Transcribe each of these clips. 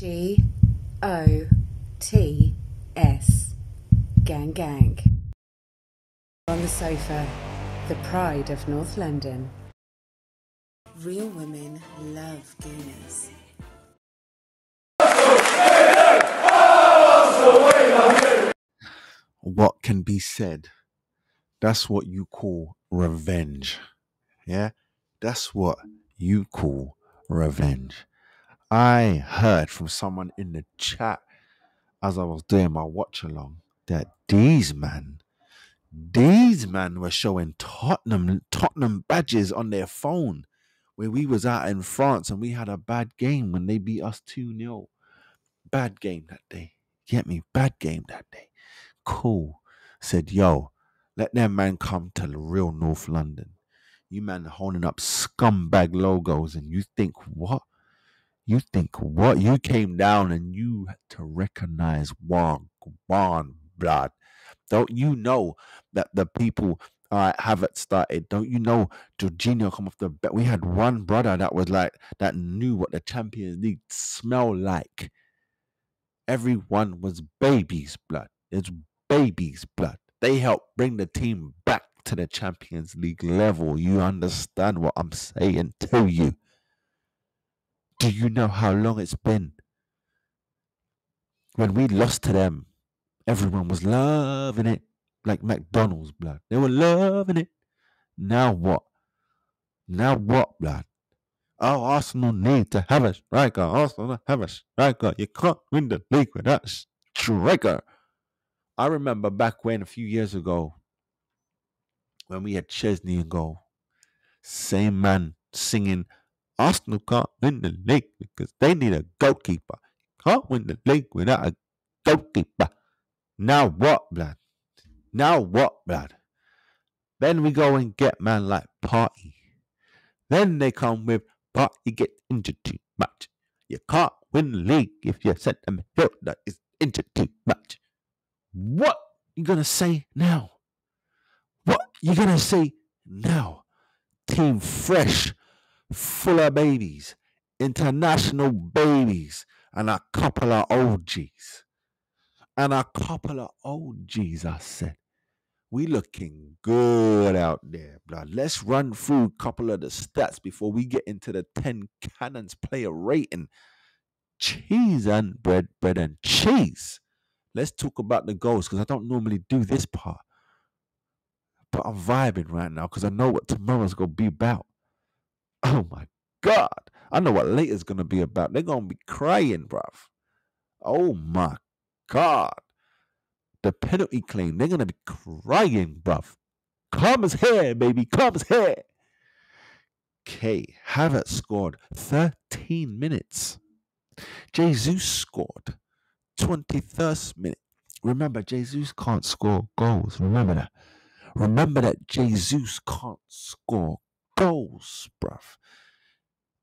G.o.t.s. Gang gang. On the sofa, the pride of North London. Real women love Gooners. What can be said? That's what you call revenge. Yeah? That's what you call revenge. I heard from someone in the chat as I was doing my watch along that these man were showing Tottenham badges on their phone where we was out in France and we had a bad game when they beat us 2-0. Bad game that day. Get me? Bad game that day. Cool. Said, yo, let them man come to the real North London. You man holding up scumbag logos and you think what? You think what? You came down and you had to recognize one blood. Don't you know that the people have it started? Don't you know Jorginho come off the bench? We had one brother that was like, that knew what the Champions League smelled like. Everyone was baby's blood. It's baby's blood. They helped bring the team back to the Champions League level. You understand what I'm saying to you? Do you know how long it's been? When we lost to them, everyone was loving it like McDonald's, blood. They were loving it. Now what? Now what, blood? Oh, Arsenal need to have a striker. Arsenal have a striker. You can't win the league without a striker. I remember back when, a few years ago, when we had Chesney in goal, same man singing, Arsenal can't win the league because they need a goalkeeper. Can't win the league without a goalkeeper. Now what, blood? Now what, blood? Then we go and get man like Party. Then they come with Party get injured too much. You can't win the league if your centre midfielder is injured too much. What you gonna say now? What you gonna say now? Team fresh, full of babies, international babies, and a couple of OGs. I said. We looking good out there, blood. Let's run through a couple of the stats before we get into the 10 cannons player rating. Cheese and bread and cheese. Let's talk about the goals because I don't normally do this part. But I'm vibing right now because I know what tomorrow's going to be about. Oh my God. I know what later's going to be about. They're going to be crying, bruv. Oh my God. The penalty claim, they're going to be crying, bruv. Comes here, baby. Comes here. Okay, Havertz scored 13 minutes. Jesus scored 21st minute. Remember, Jesus can't score goals. Remember that. Remember that Jesus can't score goals, bruv.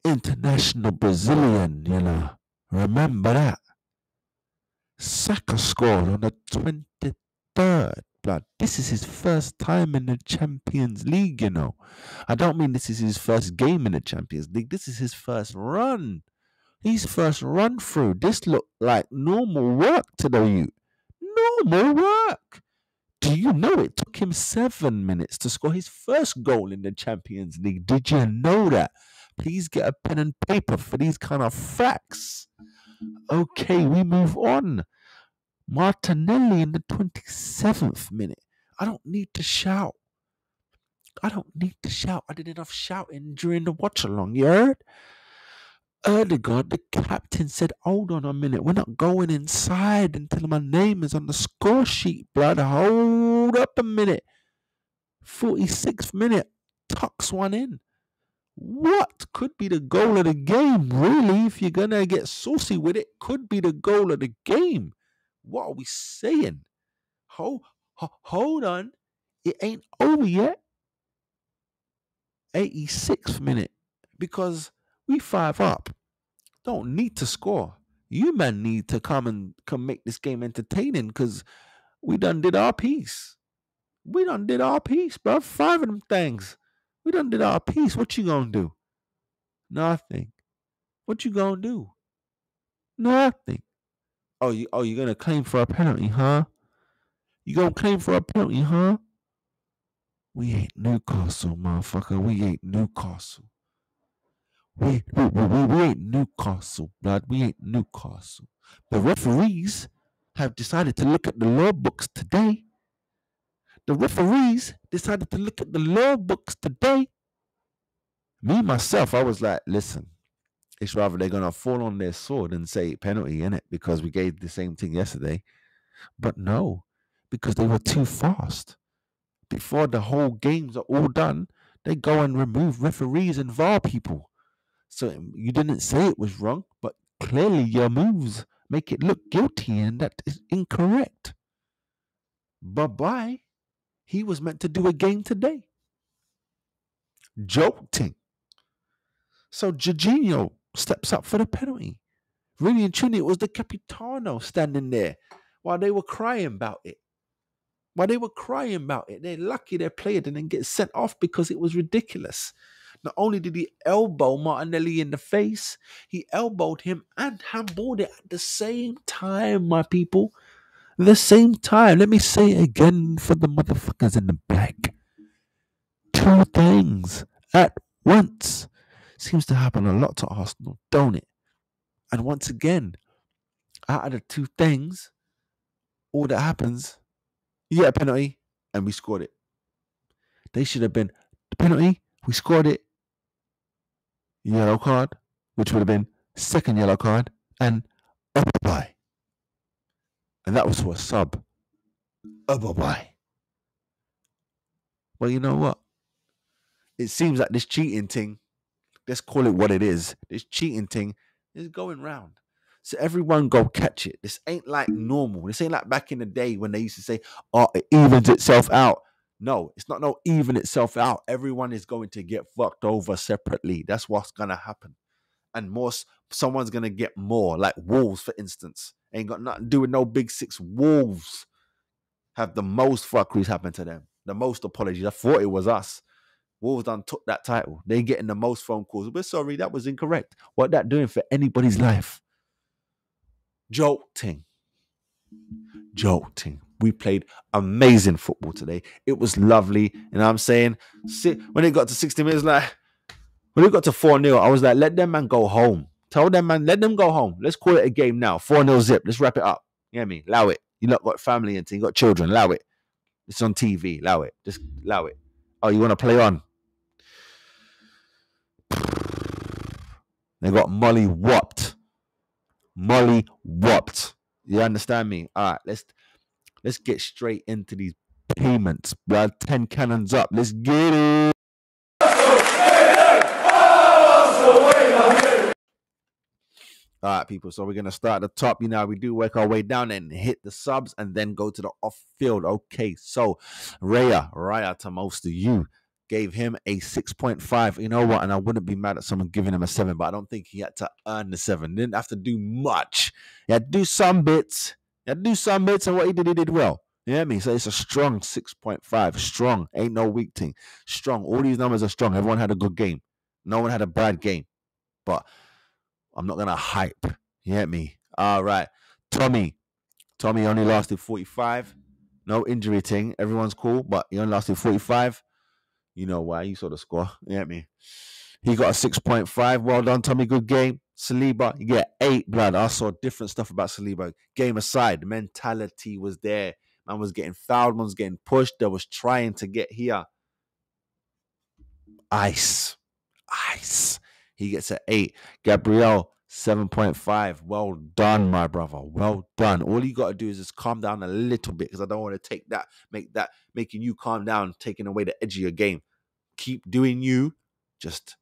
International Brazilian, you know. Remember that. Saka scored on the 23rd. Blood. This is his first time in the Champions League, you know. I don't mean this is his first game in the Champions League. This is his first run. His first run through. This looked like normal work to the youth. Normal work. Do you know it took him 7 minutes to score his first goal in the Champions League? Did you know that? Please get a pen and paper for these kind of facts. Okay, we move on. Martinelli in the 27th minute. I don't need to shout. I did enough shouting during the watch along, you heard? Erdegaard, the captain, said, hold on a minute. We're not going inside until my name is on the score sheet, blood. Hold up a minute. 46th minute. Tucks one in. What could be the goal of the game? Really, if you're going to get saucy with it, could be the goal of the game. What are we saying? Hold on. It ain't over yet. 86th minute. Because we 5 up. Don't need to score. You man need to come make this game entertaining because we done did our piece. Bro. 5 of them things. We done did our piece. What you gonna do? Nothing. What you gonna do? Nothing. You're gonna claim for a penalty, huh? You gonna claim for a penalty, huh? We ain't Newcastle, motherfucker. We ain't Newcastle. We ain't Newcastle, blood. We ain't Newcastle. The referees have decided to look at the law books today. The referees decided to look at the law books today. Me, myself, I was like, listen, it's rather they're going to fall on their sword and say penalty in it because we gave the same thing yesterday. But no, because they were too fast. Before the whole games are all done, they go and remove referees and VAR people. So you didn't say it was wrong, but clearly your moves make it look guilty, and that is incorrect. Bye-bye. He was meant to do a game today. Jolting. So Jorginho steps up for the penalty. Really and truly, it was the Capitano standing there while they were crying about it. They're lucky their player didn't get sent off because it was ridiculous. Not only did he elbow Martinelli in the face, he elbowed him and handballed it at the same time, my people. The same time. Let me say it again for the motherfuckers in the back. Two things at once. Seems to happen a lot to Arsenal, don't it? And once again, out of the two things, all that happens, you get a penalty, and we scored it. They should have been the penalty, we scored it, yellow card, which would have been second yellow card, and a bye. And that was for a sub. A bye. Well, you know what? It seems like this cheating thing, let's call it what it is, this cheating thing is going round. So everyone go catch it. This ain't like normal. This ain't like back in the day when they used to say, oh, it evens itself out. No, it's not no even itself out. Everyone is going to get fucked over separately. That's what's going to happen. And someone's going to get more. Like Wolves, for instance. Ain't got nothing to do with no big six. Wolves have the most fuckeries happen to them. The most apologies. I thought it was us. Wolves done took that title. They getting the most phone calls. We're sorry, that was incorrect. What that doing for anybody's life? Jolting. We played amazing football today. It was lovely. You know what I'm saying? When it got to 60 minutes, when it got to 4-0, I was like, let them man go home. Tell them man, let them go home. Let's call it a game now. 4-0 zip. Let's wrap it up. You know what I mean? Allow it. You lot got family and you got children. Allow it. It's on TV. Allow it. Just allow it. Oh, you want to play on? They got Molly whopped. You understand me? All right, let's get straight into these payments, blood. 10 cannons up. Let's get it. All right, people. So we're gonna start at the top. You know, we do work our way down and hit the subs, and then go to the off field. Okay, so Raya to most of you. Gave him a 6.5. You know what? And I wouldn't be mad at someone giving him a 7, but I don't think he had to earn the 7. Didn't have to do much. He had to do some bits. And what he did well. You know what I mean? So it's a strong 6.5. Strong. Ain't no weak thing. Strong. All these numbers are strong. Everyone had a good game. No one had a bad game. But I'm not going to hype. You get me? All right. Tommy only lasted 45. No injury thing. Everyone's cool, but he only lasted 45. You know why? You saw the score. You get me? He got a 6.5. Well done, Tommy. Good game. Saliba, you get 8, blood. I saw different stuff about Saliba. Game aside, the mentality was there. Man was getting fouled. Man was getting pushed. They was trying to get here. Ice. He gets an 8. Gabriel, 7.5. Well done, my brother. Well done. All you got to do is just calm down a little bit, because I don't want to making you calm down, taking away the edge of your game. Keep doing you. Just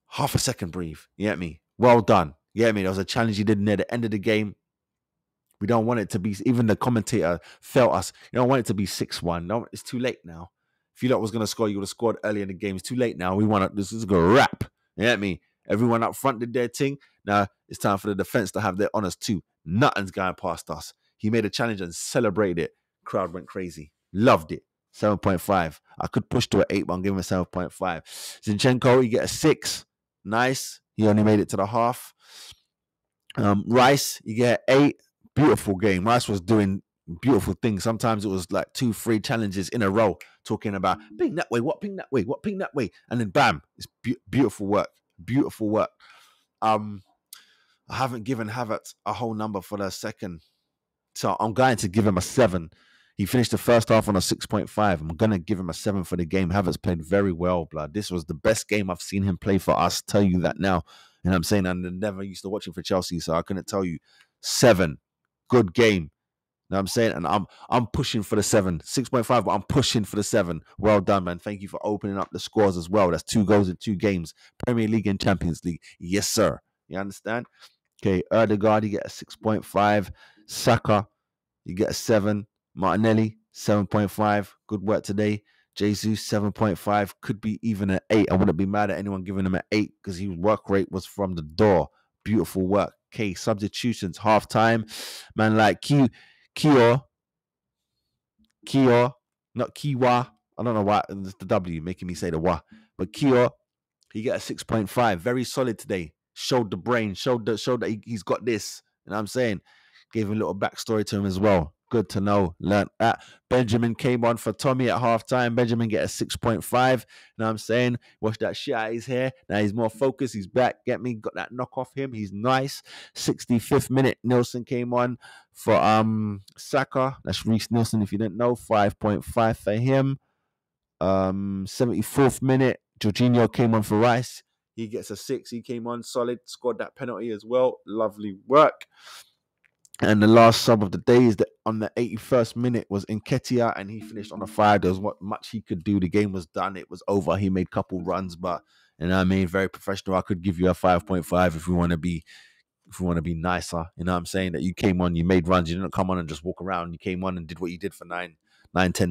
half a second breathe. You get me? Well done. You get me? There was a challenge you did near the end of the game. We don't want it to be, even the commentator felt us. You don't want it to be 6-1. No, it's too late now. If you lot was going to score, you would have scored early in the game. It's too late now. This is going to wrap. You get me? Everyone up front did their thing. Now it's time for the defense to have their honors too. Nothing's going past us. He made a challenge and celebrated it. Crowd went crazy. Loved it. 7.5. I could push to an 8, but I'm giving him a 7.5. Zinchenko, you get a 6. Nice. He only made it to the half. Rice, you get 8. Beautiful game. Rice was doing beautiful things. Sometimes it was like 2-3 challenges in a row, talking about ping that way, what ping that way, what ping that way, and then bam, it's beautiful work. Beautiful work. I haven't given Havertz a whole number for the second, so I'm going to give him a 7. He finished the first half on a 6.5. I'm going to give him a 7 for the game. Havertz played very well, blood. This was the best game I've seen him play for us. Tell you that now. And I'm saying I never used to watch him for Chelsea, so I couldn't tell you. 7. Good game. You know what I'm saying? And I'm pushing for the 7. 6.5, but I'm pushing for the 7. Well done, man. Thank you for opening up the scores as well. That's 2 goals in 2 games. Premier League and Champions League. Yes, sir. You understand? Okay, Erdegaard, you get a 6.5. Saka, you get a 7. Martinelli, 7.5. Good work today. Jesus, 7.5. Could be even an 8. I wouldn't be mad at anyone giving him an 8 because his work rate was from the door. Beautiful work. Okay, substitutions, half time. Man, like Kior, not Kiwa. I don't know why. It's the W making me say the wa. But Kior, he get a 6.5. Very solid today. Showed the brain. Showed that he's got this. You know what I'm saying? Gave him a little backstory to him as well. Good to know. Learned that. Benjamin came on for Tommy at halftime. Benjamin get a 6.5. You know what I'm saying? Wash that shit out of his hair. Now he's more focused. He's back. Get me? Got that knock off him. He's nice. 65th minute. Nelson came on for Saka. That's Reece Nelson if you didn't know. 5.5 for him. 74th minute. Jorginho came on for Rice. He gets a 6. He came on solid. Scored that penalty as well. Lovely work. And the last sub of the day is that on the 81st minute was Nketiah, and he finished on a 5. There was what much he could do. The game was done. It was over. He made a couple runs, but and I mean very professional. I could give you a 5.5 if we want to be nicer. You know what I'm saying? That you came on, you made runs, you didn't come on and just walk around. You came on and did what you did for 10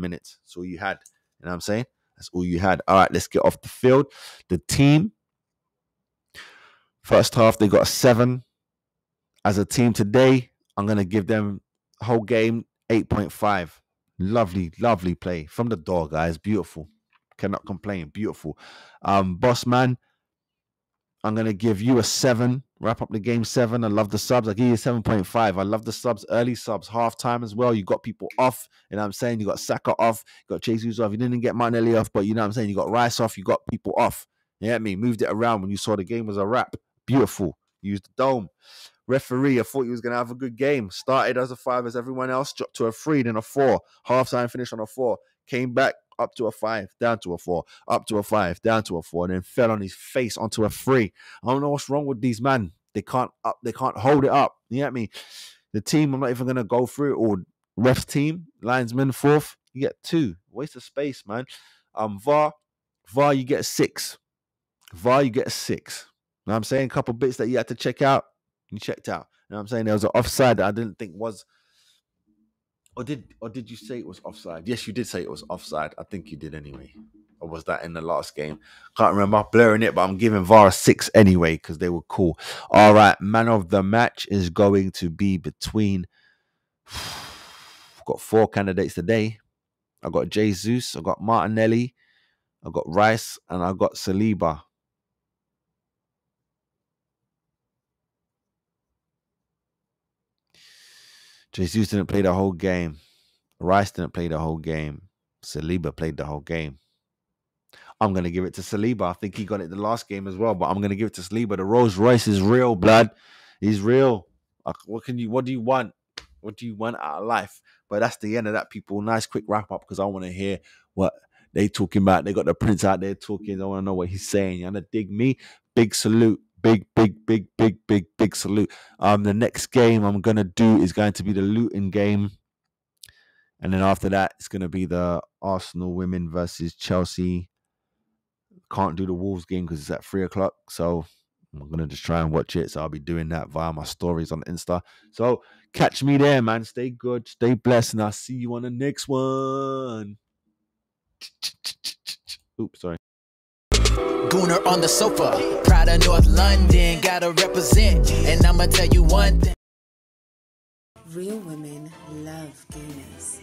minutes. That's all you had. You know what I'm saying? That's all you had. All right, let's get off the field. The team, first half, they got a 7. As a team today, I'm going to give them whole game 8.5. Lovely, lovely play. From the door, guys. Beautiful. Cannot complain. Beautiful. Boss man, I'm going to give you a 7. Wrap up the game 7. I love the subs. I give you a 7.5. I love the subs. Early subs. Halftime as well. You got people off. You know what I'm saying? You got Saka off. You got Jesus off. You didn't get Martinelli off, but you know what I'm saying? You got Rice off. You got people off. You get me? Moved it around when you saw the game was a wrap. Beautiful. Used the dome. Referee, I thought he was going to have a good game. Started as a 5 as everyone else. Dropped to a 3, then a 4. Halftime finished on a 4. Came back up to a 5, down to a 4. Up to a 5, down to a 4. And then fell on his face onto a 3. I don't know what's wrong with these men. They can't hold it up. You get me? The team, I'm not even going to go through it all. Ref's team, linesman 4th. You get 2. Waste of space, man. VAR, you get a 6. VAR, you get a 6. You know what I'm saying? A couple bits that you had to check out. You checked out. You know what I'm saying? There was an offside that I didn't think was. Or did you say it was offside? Yes, you did say it was offside. I think you did anyway. Or was that in the last game? Can't remember. I'm blurring it, but I'm giving VAR a 6 anyway because they were cool. All right. Man of the match is going to be between. I've got 4 candidates today. I got Jesus. I got Martinelli. I got Rice. And I got Saliba. Jesus didn't play the whole game. Rice didn't play the whole game. Saliba played the whole game. I'm going to give it to Saliba. I think he got it the last game as well, but I'm going to give it to Saliba. The Rolls Royce is real, blood. He's real. What do you want? What do you want out of life? But that's the end of that, people. Nice quick wrap up because I want to hear what they talking about. They got the prince out there talking. I want to know what he's saying. You want to dig me? Big salute. Big salute. The next game I'm going to do is going to be the Luton game. And then after that, it's going to be the Arsenal women versus Chelsea. Can't do the Wolves game because it's at 3 o'clock. So I'm going to just try and watch it. So I'll be doing that via my stories on Insta. So catch me there, man. Stay good. Stay blessed. And I'll see you on the next one. Oops, sorry. Gooner on the sofa. Proud of North London. Gotta represent. And I'ma tell you one thing. Real women love Gooners.